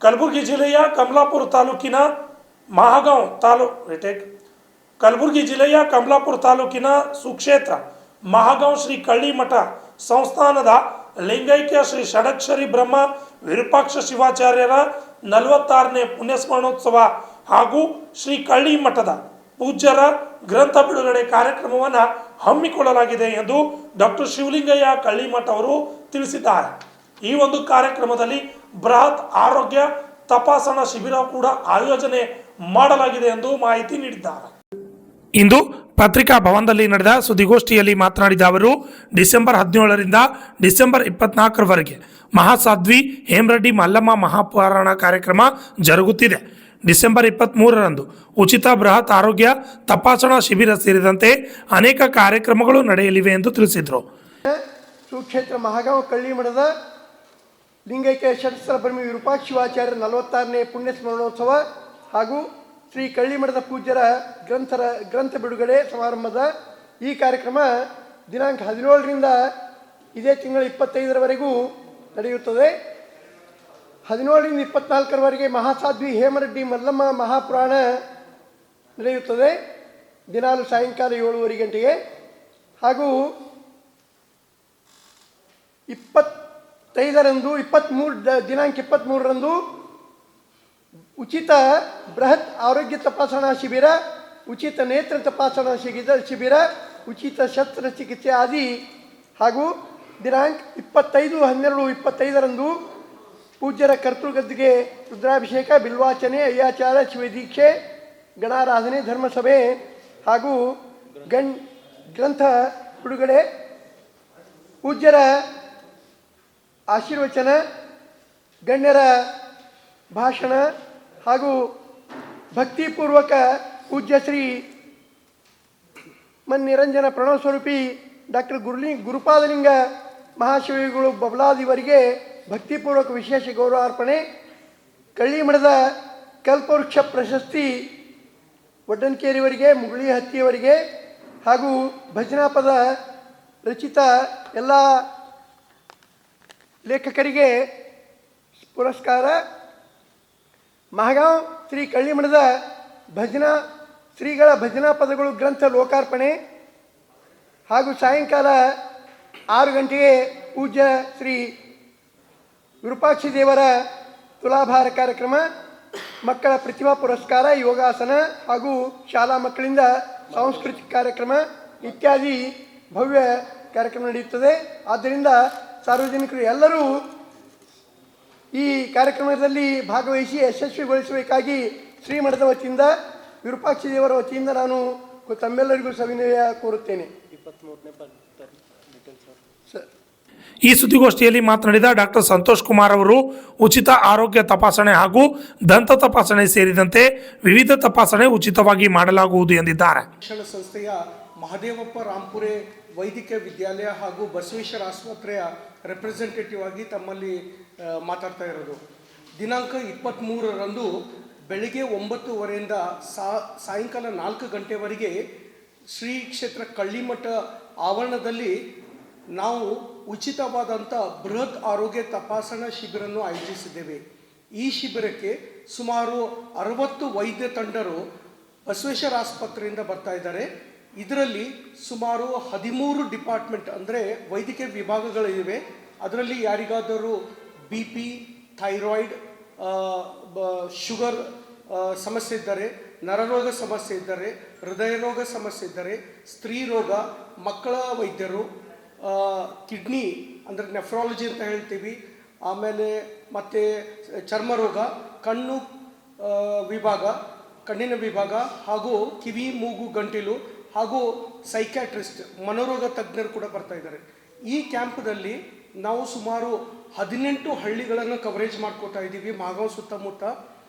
ಕಲಬುರಗಿ ಜಿಲ್ಲೆಯ ಕಮಲಾಪುರ ತಾಲೂಕಿನ ಕಲಬುರಗಿ ಜಿಲ್ಲೆಯ ಕಮಲಾಪುರ ತಾಲೂಕಿನ ಸುಕ್ಷೇತ್ರ ಮಹಾಗಾಂವ್ ಶ್ರೀ ಕಳ್ಳಿಮಠ ಸಂಸ್ಥಾನದ ಲಿಂಗೈಕ್ಯ ಶ್ರೀ ಷಡಕ್ಷರಿ ಬ್ರಹ್ಮ ವಿರೂಪಾಕ್ಷ ಶಿವಾಚಾರ್ಯರ 46ನೇ ಪುಣ್ಯಸ್ಮರಣೋತ್ಸವ ಹಾಗೂ ಶ್ರೀ ಕಳ್ಳಿಮಠದ ಪೂಜ್ಯರ ಗ್ರಂಥ ಬಿಡುಗಡೆ ಕಾರ್ಯಕ್ರಮವನ್ನು ಹಮ್ಮಿಕೊಳ್ಳಲಾಗಿದೆ ಎಂದು ಡಾಕ್ಟರ್ ಶಿವಲಿಂಗಯ್ಯ ಕಳ್ಳಿಮಠ ಅವರು ತಿಳಿಸಿದ್ದಾರೆ. ಈ ಒಂದು ಕಾರ್ಯಕ್ರಮದಲ್ಲಿ ಬೃಹತ್ ಆರೋಗ್ಯ ತಪಾಸಣಾ ಶಿಬಿರ ಕೂಡ ಆಯೋಜನೆ ಮಾಡಲಾಗಿದೆ ಎಂದು ಮಾಹಿತಿ ನೀಡಿದ್ದಾರೆ. ಇಂದು ಪತ್ರಿಕಾ ಭವನದಲ್ಲಿ ನಡೆದ ಸುದ್ದಿಗೋಷ್ಠಿಯಲ್ಲಿ ಮಾತನಾಡಿದ ಅವರು ಡಿಸೆಂಬರ್ 17ರಿಂದ ಡಿಸೆಂಬರ್ 24ರವರೆಗೆ ಮಹಾಸಾಧ್ವಿ ಹೇಮರೆಡ್ಡಿ ಮಲ್ಲಮ್ಮ ಮಹಾಪುರಾಣ ಕಾರ್ಯಕ್ರಮ ಜರುಗುತ್ತಿದೆ. ಡಿಸೆಂಬರ್ 23ರಂದು ಉಚಿತ ಬೃಹತ್ ಆರೋಗ್ಯ ತಪಾಸಣಾ ಶಿಬಿರ ಸೇರಿದಂತೆ ಅನೇಕ ಕಾರ್ಯಕ್ರಮಗಳು ನಡೆಯಲಿವೆ ಎಂದು ತಿಳಿಸಿದರು. ಸುಕ್ಷೇತ್ರ ಮಹಾಗಾಂವ್ ಕಳ್ಳಿಮಠದ ಲಿಂಗೈಕ್ಯ ಷಡಕ್ಷರಿ ಬ್ರಹ್ಮ ವಿರೂಪಾಕ್ಷ ಶಿವಾಚಾರ್ಯರ 46ನೇ ಪುಣ್ಯ ಸ್ಮರಣೋತ್ಸವ ಹಾಗೂ ಶ್ರೀ ಕಳ್ಳಿಮಠದ ಪೂಜ್ಯರ ಗ್ರಂಥ ಬಿಡುಗಡೆ ಸಮಾರಂಭದ ಈ ಕಾರ್ಯಕ್ರಮ ದಿನಾಂಕ 17ರಿಂದ ಇದೇ ತಿಂಗಳ 25ರವರೆಗೂ ನಡೆಯುತ್ತದೆ. 17ರಿಂದ 24ರವರೆಗೆ ಮಹಾಸಾಧ್ವಿ ಹೇಮರೆಡ್ಡಿ ಮಲ್ಲಮ್ಮ ಮಹಾಪುರಾಣ ನಡೆಯುತ್ತದೆ ದಿನಾಲು ಸಾಯಂಕಾಲ 7:30 ಗಂಟೆಗೆ. ಹಾಗೂ 23 ದಿನಾಂಕ 23ರಂದು ಉಚಿತ ಬೃಹತ್ ಆರೋಗ್ಯ ತಪಾಸಣಾ ಶಿಬಿರ, ಉಚಿತ ನೇತ್ರ ತಪಾಸಣಾ ಶಿಬಿರ, ಉಚಿತ ಶಸ್ತ್ರಚಿಕಿತ್ಸೆ ಆದಿ ಹಾಗೂ ದಿನಾಂಕ 25/12/25ರಂದು ಪೂಜ್ಯರ ಕರ್ತೃಗದ್ದಿಗೆ ರುದ್ರಾಭಿಷೇಕ, ಬಿಲ್ವಾಚನೆ, ಅಯ್ಯಾಚಾರ, ಶಿವದೀಕ್ಷೆ, ಗಣಾರಾಧನೆ, ಧರ್ಮಸಭೆ ಹಾಗೂ ಗ್ರಂಥ ಬಿಡುಗಡೆ, ಪೂಜ್ಯರ ಆಶೀರ್ವಚನ, ಗಣ್ಯರ ಭಾಷಣ ಹಾಗೂ ಭಕ್ತಿಪೂರ್ವಕ ಪೂಜ್ಯ ಶ್ರೀ ಮನ್ನಿರಂಜನ ಪ್ರಣವ ಸ್ವರೂಪಿ ಡಾಕ್ಟರ್ ಗುರುಪಾದಲಿಂಗ ಮಹಾಶಿವಗಳು ಬಬಲಾದಿವರಿಗೆ ಭಕ್ತಿಪೂರ್ವಕ ವಿಶೇಷ ಗೌರವಾರ್ಪಣೆ, ಕಳ್ಳಿಮಠದ ಕಲ್ಪವೃಕ್ಷ ಪ್ರಶಸ್ತಿ ಒಡ್ಡನ್ಕೇರಿಯವರಿಗೆ, ಮುಗುಳಿ ಹತ್ತಿಯವರಿಗೆ ಹಾಗೂ ಭಜನಾ ಪದ ರಚಿತ ಎಲ್ಲ ಲೇಖಕರಿಗೆ ಪುರಸ್ಕಾರ, ಮಹಾಗಾಂವ್ ಶ್ರೀ ಕಳ್ಳಿಮಠದ ಶ್ರೀಗಳ ಭಜನಾ ಪದಗಳು ಗ್ರಂಥ ಲೋಕಾರ್ಪಣೆ ಹಾಗೂ ಸಾಯಂಕಾಲ 6 ಗಂಟೆಗೆ ಪೂಜ್ಯ ಶ್ರೀ ವಿರೂಪಾಕ್ಷ ದೇವರ ತುಲಾಭಾರ ಕಾರ್ಯಕ್ರಮ, ಮಕ್ಕಳ ಪ್ರತಿಭಾ ಪುರಸ್ಕಾರ, ಯೋಗಾಸನ ಹಾಗೂ ಶಾಲಾ ಮಕ್ಕಳಿಂದ ಸಾಂಸ್ಕೃತಿಕ ಕಾರ್ಯಕ್ರಮ ಇತ್ಯಾದಿ ಭವ್ಯ ಕಾರ್ಯಕ್ರಮ ನಡೆಯುತ್ತದೆ. ಆದ್ದರಿಂದ ಸಾರ್ವಜನಿಕರು ಎಲ್ಲರೂ ಈ ಕಾರ್ಯಕ್ರಮದಲ್ಲಿ ಭಾಗವಹಿಸಿ ಯಶಸ್ವಿಗೊಳಿಸಬೇಕಾಗಿ ಶ್ರೀಮಠದ ವತಿಯಿಂದ, ವಿರೂಪಾಕ್ಷ ದೇವರ ವತಿಯಿಂದ ನಾನು ತಮ್ಮೆಲ್ಲರಿಗೂ ಸವಿನಯ ಕೋರುತ್ತೇನೆ. ಈ ಸುದ್ದಿಗೋಷ್ಠಿಯಲ್ಲಿ ಮಾತನಾಡಿದ ಡಾಕ್ಟರ್ ಸಂತೋಷ್ ಕುಮಾರ್ ಅವರು ಉಚಿತ ಆರೋಗ್ಯ ತಪಾಸಣೆ ಹಾಗೂ ದಂತ ತಪಾಸಣೆ ಸೇರಿದಂತೆ ವಿವಿಧ ತಪಾಸಣೆ ಉಚಿತವಾಗಿ ಮಾಡಲಾಗುವುದು ಎಂದಿದ್ದಾರೆ. ಶಿಕ್ಷಣ ಸಂಸ್ಥೆಯ ಮಹದೇವಪ್ಪ ರಾಂಪುರೆ ವೈದ್ಯಕೀಯ ವಿದ್ಯಾಲಯ ಹಾಗೂ ಬಸವೇಶ್ವರ ಆಸ್ಪತ್ರೆಯ ರೆಪ್ರೆಸೆಂಟೇಟಿವ್ ಆಗಿ ತಮ್ಮಲ್ಲಿ ಮಾತಾಡ್ತಾ ಇರೋದು. ದಿನಾಂಕ 23ರಂದು ಬೆಳಿಗ್ಗೆ 9:30ರಿಂದ ಸಾಯಂಕಾಲ 4 ಗಂಟೆವರೆಗೆ ಶ್ರೀ ಕ್ಷೇತ್ರ ಕಳ್ಳಿಮಠ ಆವರಣದಲ್ಲಿ ನಾವು ಉಚಿತವಾದಂಥ ಬೃಹತ್ ಆರೋಗ್ಯ ತಪಾಸಣಾ ಶಿಬಿರನ್ನು ಆಯೋಜಿಸಿದ್ದೇವೆ. ಈ ಶಿಬಿರಕ್ಕೆ ಸುಮಾರು 60 ವೈದ್ಯ ತಂಡರು ಬಸವೇಶ್ವರ ಆಸ್ಪತ್ರೆಯಿಂದ ಬರ್ತಾ ಇದ್ದಾರೆ. ಇದರಲ್ಲಿ ಸುಮಾರು 13 ಡಿಪಾರ್ಟ್ಮೆಂಟ್ ಅಂದರೆ ವೈದ್ಯಕೀಯ ವಿಭಾಗಗಳಿವೆ. ಅದರಲ್ಲಿ ಯಾರಿಗಾದರೂ BP, ಥೈರಾಯ್ಡ್, ಶುಗರ್ ಸಮಸ್ಯೆ ಇದ್ದರೆ, ನರರೋಗ ಸಮಸ್ಯೆ ಇದ್ದರೆ, ಹೃದಯ ರೋಗ ಸಮಸ್ಯೆ ಇದ್ದರೆ, ಸ್ತ್ರೀ ರೋಗ, ಮಕ್ಕಳ ವೈದ್ಯರು, ಕಿಡ್ನಿ ಅಂದರೆ ನೆಫ್ರಾಲಜಿ ಅಂತ ಹೇಳ್ತೀವಿ, ಆಮೇಲೆ ಮತ್ತು ಚರ್ಮ ರೋಗ, ಕಣ್ಣು ವಿಭಾಗ, ಕಣ್ಣಿನ ವಿಭಾಗ ಹಾಗೂ ಕಿವಿ, ಮೂಗು, ಗಂಟಿಲು ಹಾಗೂ ಸೈಕ್ಯಾಟ್ರಿಸ್ಟ್, ಮನೋರೋಗ ತಜ್ಞರು ಕೂಡ ಬರ್ತಾ ಇದ್ದಾರೆ. ಈ ಕ್ಯಾಂಪ್ದಲ್ಲಿ ನಾವು ಸುಮಾರು 18 ಹಳ್ಳಿಗಳನ್ನು ಕವರೇಜ್ ಮಾಡ್ಕೋತಾ ಇದ್ದೀವಿ. ಮಾಗಾಂವ್ ಸುತ್ತಮುತ್ತ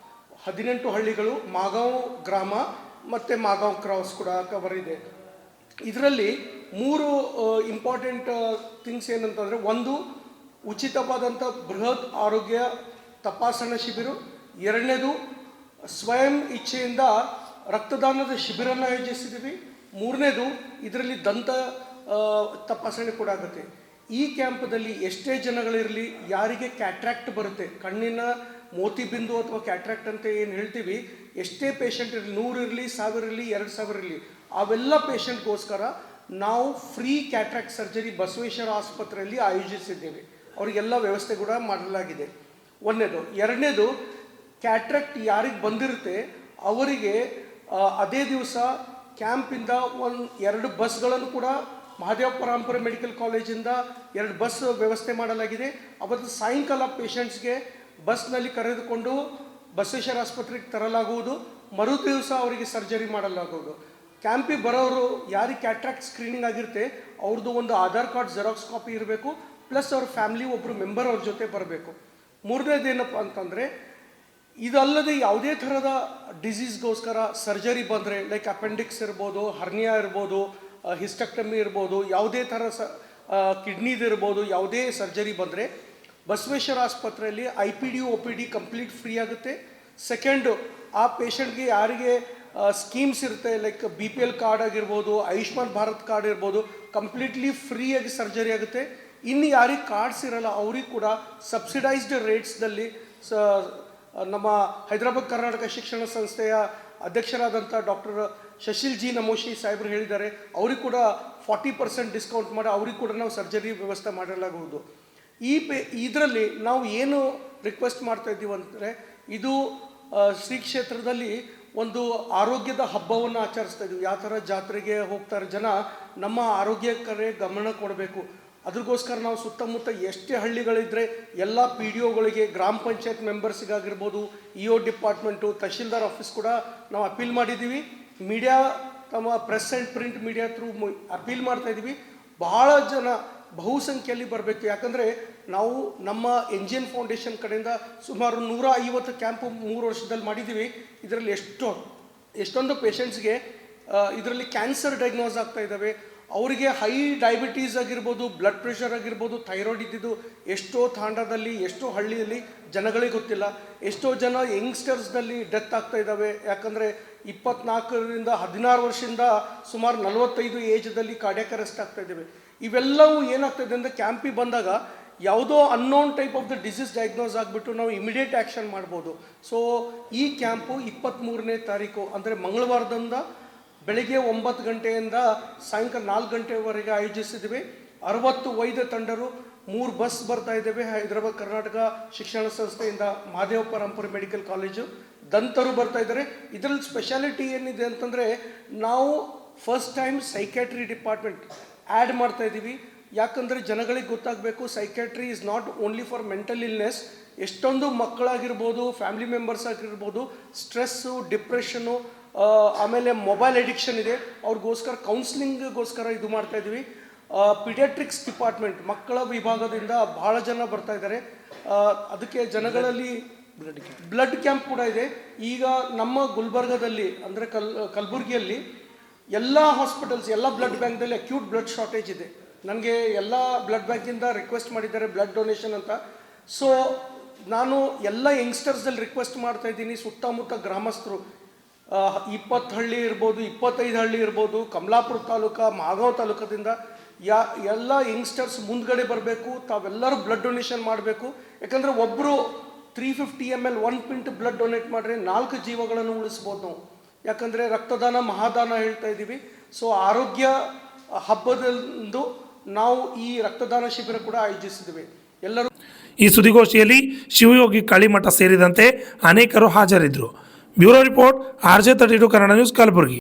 18 ಹಳ್ಳಿಗಳು, ಮಾಗಾಂವ್ ಗ್ರಾಮ ಮತ್ತು ಮಾಗಾಂವ್ ಕ್ರಾಸ್ ಕೂಡ ಕವರ್ ಇದೆ. ಇದರಲ್ಲಿ 3 ಇಂಪಾರ್ಟೆಂಟ್ ಥಿಂಗ್ಸ್ ಏನಂತಂದರೆ, ಒಂದು ಉಚಿತವಾದಂಥ ಬೃಹತ್ ಆರೋಗ್ಯ ತಪಾಸಣಾ ಶಿಬಿರ, ಎರಡನೇದು ಸ್ವಯಂ ಇಚ್ಛೆಯಿಂದ ರಕ್ತದಾನದ ಶಿಬಿರನ ಆಯೋಜಿಸಿದ್ದೀವಿ, ಮೂರನೇದು ಇದರಲ್ಲಿ ದಂತ ತಪಾಸಣೆ ಕೂಡ ಆಗುತ್ತೆ. ಈ ಕ್ಯಾಂಪದಲ್ಲಿ ಎಷ್ಟೇ ಜನಗಳಿರಲಿ, ಯಾರಿಗೆ ಕ್ಯಾಟ್ರಾಕ್ಟ್ ಬರುತ್ತೆ, ಕಣ್ಣಿನ ಮೋತಿಬಿಂದು ಅಥವಾ ಕ್ಯಾಟ್ರಾಕ್ಟ್ ಅಂತ ಏನು ಹೇಳ್ತೀವಿ, ಎಷ್ಟೇ ಪೇಷಂಟ್ ಇರಲಿ, 100 ಇರಲಿ, 1000 ಇರಲಿ, 2000 ಇರಲಿ, ಅವೆಲ್ಲ ಪೇಷಂಟ್ಗೋಸ್ಕರ ನಾವು ಫ್ರೀ ಕ್ಯಾಟ್ರಾಕ್ಟ್ ಸರ್ಜರಿ ಬಸವೇಶ್ವರ ಆಸ್ಪತ್ರೆಯಲ್ಲಿ ಆಯೋಜಿಸಿದ್ದೇವೆ. ಅವರಿಗೆಲ್ಲ ವ್ಯವಸ್ಥೆ ಕೂಡ ಮಾಡಲಾಗಿದೆ. ಒಂದನೇದು. ಎರಡನೇದು, ಕ್ಯಾಟ್ರಾಕ್ಟ್ ಯಾರಿಗೆ ಬಂದಿರುತ್ತೆ ಅವರಿಗೆ ಅದೇ ದಿವಸ ಕ್ಯಾಂಪಿಂದ 2 ಬಸ್ಗಳನ್ನು ಕೂಡ ಮಹಾದೇವ ಪರಂಪರೆ ಮೆಡಿಕಲ್ ಕಾಲೇಜಿಂದ 2 ಬಸ್ ವ್ಯವಸ್ಥೆ ಮಾಡಲಾಗಿದೆ. ಅವತ್ತು ಸಾಯಂಕಾಲ ಪೇಷಂಟ್ಸ್ಗೆ ಬಸ್ನಲ್ಲಿ ಕರೆದುಕೊಂಡು ಬಸವೇಶ್ವರ ಆಸ್ಪತ್ರೆಗೆ ತರಲಾಗುವುದು. ಮರು ದಿವಸ ಅವರಿಗೆ ಸರ್ಜರಿ ಮಾಡಲಾಗುವುದು. ಕ್ಯಾಂಪಿಗೆ ಬರೋರು ಯಾರಿಗೆ ಕ್ಯಾಟ್ರಾಕ್ಟ್ ಸ್ಕ್ರೀನಿಂಗ್ ಆಗಿರುತ್ತೆ ಅವ್ರದ್ದು ಒಂದು ಆಧಾರ್ ಕಾರ್ಡ್ ಜೆರಾಕ್ಸ್ ಕಾಪಿ ಇರಬೇಕು, ಪ್ಲಸ್ ಅವ್ರ ಫ್ಯಾಮಿಲಿ ಒಬ್ಬರು ಮೆಂಬರ್ ಅವ್ರ ಜೊತೆ ಬರಬೇಕು. ಮೂರನೇದೇನಪ್ಪ ಅಂತಂದರೆ, ಇದಲ್ಲದೆ ಯಾವುದೇ ಥರದ ಡಿಸೀಸ್ಗೋಸ್ಕರ ಸರ್ಜರಿ ಬಂದರೆ, ಲೈಕ್ ಅಪೆಂಡಿಕ್ಸ್ ಇರ್ಬೋದು, ಹರ್ನಿಯಾ ಇರ್ಬೋದು, ಹಿಸ್ಟೆಕ್ಟಮಿ ಇರ್ಬೋದು, ಯಾವುದೇ ಥರ ಕಿಡ್ನಿದು ಇರ್ಬೋದು, ಯಾವುದೇ ಸರ್ಜರಿ ಬಂದರೆ ಬಸವೇಶ್ವರ ಆಸ್ಪತ್ರೆಯಲ್ಲಿ IPD OPD ಕಂಪ್ಲೀಟ್ ಫ್ರೀ ಆಗುತ್ತೆ. ಸೆಕೆಂಡು, ಆ ಪೇಷಂಟ್ಗೆ ಯಾರಿಗೆ ಸ್ಕೀಮ್ಸ್ ಇರುತ್ತೆ, ಲೈಕ್ BPL ಕಾರ್ಡ್ ಆಗಿರ್ಬೋದು, ಆಯುಷ್ಮಾನ್ ಭಾರತ್ ಕಾರ್ಡ್ ಇರ್ಬೋದು, ಕಂಪ್ಲೀಟ್ಲಿ ಫ್ರೀಯಾಗಿ ಸರ್ಜರಿ ಆಗುತ್ತೆ. ಇನ್ನು ಯಾರಿಗೆ ಕಾರ್ಡ್ಸ್ ಇರಲ್ಲ ಅವ್ರಿಗೆ ಕೂಡ ಸಬ್ಸಿಡೈಸ್ಡ್ ರೇಟ್ಸ್ದಲ್ಲಿ ನಮ್ಮ ಹೈದರಾಬಾದ್ ಕರ್ನಾಟಕ ಶಿಕ್ಷಣ ಸಂಸ್ಥೆಯ ಅಧ್ಯಕ್ಷರಾದಂಥ ಡಾಕ್ಟರ್ ಶಶಿಲ್ ಜಿ ನಮೋಶಿ ಸಾಹೇಬರು ಹೇಳಿದ್ದಾರೆ, ಅವ್ರಿಗೆ ಕೂಡ 40% ಡಿಸ್ಕೌಂಟ್ ಮಾಡಿ ಅವ್ರಿಗೆ ಕೂಡ ನಾವು ಸರ್ಜರಿ ವ್ಯವಸ್ಥೆ ಮಾಡಲಾಗುವುದು. ಇದರಲ್ಲಿ ನಾವು ಏನು ರಿಕ್ವೆಸ್ಟ್ ಮಾಡ್ತಾ ಇದ್ದೀವಿ ಅಂದರೆ, ಇದು ಶ್ರೀ ಕ್ಷೇತ್ರದಲ್ಲಿ ಒಂದು ಆರೋಗ್ಯದ ಹಬ್ಬವನ್ನು ಆಚರಿಸ್ತಾ ಇದ್ದೀವಿ. ಯಾವ ಥರ ಜಾತ್ರೆಗೆ ಹೋಗ್ತಾರೆ ಜನ, ನಮ್ಮ ಆರೋಗ್ಯಕರೇ ಗಮನ ಕೊಡಬೇಕು. ಅದ್ರಗೋಸ್ಕರ ನಾವು ಸುತ್ತಮುತ್ತ ಎಷ್ಟೇ ಹಳ್ಳಿಗಳಿದ್ದರೆ ಎಲ್ಲ PDOಗಳಿಗೆ, ಗ್ರಾಮ ಪಂಚಾಯತ್ ಮೆಂಬರ್ಸಿಗಾಗಿರ್ಬೋದು, EO ಡಿಪಾರ್ಟ್ಮೆಂಟು, ತಹಶೀಲ್ದಾರ್ ಆಫೀಸ್ ಕೂಡ ನಾವು ಅಪೀಲ್ ಮಾಡಿದ್ದೀವಿ. ಮೀಡಿಯಾ, ತಮ್ಮ press and print media through appeal ಮಾಡ್ತಾ ಇದ್ದೀವಿ. ಬಹಳ ಜನ ಬಹುಸಂಖ್ಯೆಯಲ್ಲಿ ಬರಬೇಕು. ಯಾಕಂದರೆ ನಾವು ನಮ್ಮ NGN ಫೌಂಡೇಶನ್ ಕಡೆಯಿಂದ ಸುಮಾರು 150 ಕ್ಯಾಂಪು 3 ವರ್ಷದಲ್ಲಿ ಮಾಡಿದ್ದೀವಿ. ಇದರಲ್ಲಿ ಎಷ್ಟೊಂದು ಪೇಷಂಟ್ಸ್ಗೆ ಇದರಲ್ಲಿ ಕ್ಯಾನ್ಸರ್ ಡಯಾಗ್ನೋಸ್ ಆಗ್ತಾ ಇದ್ದಾವೆ. ಅವರಿಗೆ ಹೈ ಡಯಾಬಿಟೀಸ್ ಆಗಿರ್ಬೋದು, ಬ್ಲಡ್ ಪ್ರೆಷರ್ ಆಗಿರ್ಬೋದು, ಥೈರಾಯ್ಡ್ ಇದ್ದಿದ್ದು ಎಷ್ಟೋ ತಾಂಡದಲ್ಲಿ, ಎಷ್ಟೋ ಹಳ್ಳಿಯಲ್ಲಿ ಜನಗಳಿಗೆ ಗೊತ್ತಿಲ್ಲ. ಎಷ್ಟೋ ಜನ ಯಂಗ್ಸ್ಟರ್ಸ್ನಲ್ಲಿ ಡೆತ್ ಆಗ್ತಾ ಇದ್ದಾವೆ. ಯಾಕಂದರೆ 24ರಿಂದ 16 ವರ್ಷದಿಂದ ಸುಮಾರು 45 ಏಜ್ದಲ್ಲಿ ಕಾರ್ಡಿಯಾಕ್ ಅರೆಸ್ಟ್ ಆಗ್ತಾ ಇದ್ದೇವೆ. ಇವೆಲ್ಲವೂ ಏನಾಗ್ತಾಯಿದೆ ಅಂದರೆ, ಕ್ಯಾಂಪಿಗೆ ಬಂದಾಗ ಯಾವುದೋ unknown type of the disease diagnose ಆಗಿಬಿಟ್ಟು ನಾವು ಇಮಿಡಿಯೇಟ್ ಆ್ಯಕ್ಷನ್ ಮಾಡ್ಬೋದು. ಸೊ ಈ ಕ್ಯಾಂಪು 23ನೇ ತಾರೀಕು ಅಂದರೆ ಮಂಗಳವಾರದಿಂದ ಬೆಳಗ್ಗೆ 9 ಗಂಟೆಯಿಂದ ಸಾಯಂಕಾಲ 4 ಗಂಟೆವರೆಗೆ ಆಯೋಜಿಸಿದ್ವಿ. 60 ವೈದ್ಯ ತಂಡರು, 3 ಬಸ್ ಬರ್ತಾ ಇದ್ದೇವೆ ಹೈದರಾಬಾದ್ ಕರ್ನಾಟಕ ಶಿಕ್ಷಣ ಸಂಸ್ಥೆಯಿಂದ, ಮಹಾದೇವ ಪರಂಪರೆ ಮೆಡಿಕಲ್ ಕಾಲೇಜು, ದಂತರು ಬರ್ತಾ ಇದ್ದಾರೆ. ಇದರಲ್ಲಿ ಸ್ಪೆಷಾಲಿಟಿ ಏನಿದೆ ಅಂತಂದರೆ, ನಾವು first time psychiatry department add ಮಾಡ್ತಾ ಇದ್ದೀವಿ. ಯಾಕಂದರೆ ಜನಗಳಿಗೆ ಗೊತ್ತಾಗಬೇಕು, psychiatry is not only for mental illness. ಎಷ್ಟೊಂದು ಮಕ್ಕಳಾಗಿರ್ಬೋದು, ಫ್ಯಾಮಿಲಿ ಮೆಂಬರ್ಸ್ ಆಗಿರ್ಬೋದು, ಸ್ಟ್ರೆಸ್ಸು, ಡಿಪ್ರೆಷನ್ನು, ಆಮೇಲೆ ಮೊಬೈಲ್ ಅಡಿಕ್ಷನ್ ಇದೆ, ಅವ್ರಿಗೋಸ್ಕರ ಕೌನ್ಸಿಲಿಂಗ್ಗೋಸ್ಕರ ಇದು ಮಾಡ್ತಾ ಇದ್ದೀವಿ. ಪಿಡಿಯಾಟ್ರಿಕ್ಸ್ ಡಿಪಾರ್ಟ್ಮೆಂಟ್, ಮಕ್ಕಳ ವಿಭಾಗದಿಂದ ಭಾಳ ಜನ ಬರ್ತಾ ಇದ್ದಾರೆ. ಅದಕ್ಕೆ ಜನಗಳಲ್ಲಿ ಬ್ಲಡ್ ಕ್ಯಾಂಪ್ ಕೂಡ ಇದೆ. ಈಗ ನಮ್ಮ ಗುಲ್ಬರ್ಗದಲ್ಲಿ ಅಂದರೆ ಕಲಬುರಗಿಯಲ್ಲಿ ಎಲ್ಲ ಹಾಸ್ಪಿಟಲ್ಸ್, ಎಲ್ಲ ಬ್ಲಡ್ ಬ್ಯಾಂಕ್ದಲ್ಲಿ ಅಕ್ಯೂಟ್ ಬ್ಲಡ್ ಶಾರ್ಟೇಜ್ ಇದೆ. ನನಗೆ ಎಲ್ಲ ಬ್ಲಡ್ ಬ್ಯಾಂಕಿಂದ ರಿಕ್ವೆಸ್ಟ್ ಮಾಡಿದ್ದಾರೆ ಬ್ಲಡ್ ಡೊನೇಷನ್ ಅಂತ. ಸೊ ನಾನು ಎಲ್ಲ ಯಂಗ್ಸ್ಟರ್ಸ್ದಲ್ಲಿ ರಿಕ್ವೆಸ್ಟ್ ಮಾಡ್ತಾ ಇದ್ದೀನಿ, ಸುತ್ತಮುತ್ತ ಗ್ರಾಮಸ್ಥರು 20 ಹಳ್ಳಿ ಇರ್ಬೋದು, 25 ಹಳ್ಳಿ ಇರ್ಬೋದು, ಕಮಲಾಪುರ ತಾಲೂಕು, ಮಾಗಾಂವ್ ತಾಲೂಕದಿಂದ ಎಲ್ಲ ಯಂಗ್ಸ್ಟರ್ಸ್ ಮುಂದ್ಗಡೆ ಬರಬೇಕು. ತಾವೆಲ್ಲರೂ ಬ್ಲಡ್ ಡೊನೇಷನ್ ಮಾಡಬೇಕು. ಯಾಕಂದರೆ ಒಬ್ಬರು 350 ml 1 ಪಿಂಟ್ ಬ್ಲಡ್ ಡೊನೇಟ್ ಮಾಡಿದ್ರೆ 4 ಜೀವಗಳನ್ನು ಉಳಿಸ್ಬೋದು ನಾವು. ಯಾಕಂದರೆ ರಕ್ತದಾನ ಮಹಾದಾನ ಹೇಳ್ತಾ ಇದ್ದೀವಿ. ಸೊ ಆರೋಗ್ಯ ಹಬ್ಬದಂದು ನಾವು ಈ ರಕ್ತದಾನ ಶಿಬಿರ ಕೂಡ ಆಯೋಜಿಸಿದ್ದೀವಿ. ಎಲ್ಲರೂ ಈ ಸುದ್ದಿಗೋಷ್ಠಿಯಲ್ಲಿ ಶಿವಯೋಗಿ ಕಾಳಿಮಠ ಸೇರಿದಂತೆ ಅನೇಕರು ಹಾಜರಿದ್ದರು. Bureau report RJ32 Kannada news, Kalaburagi.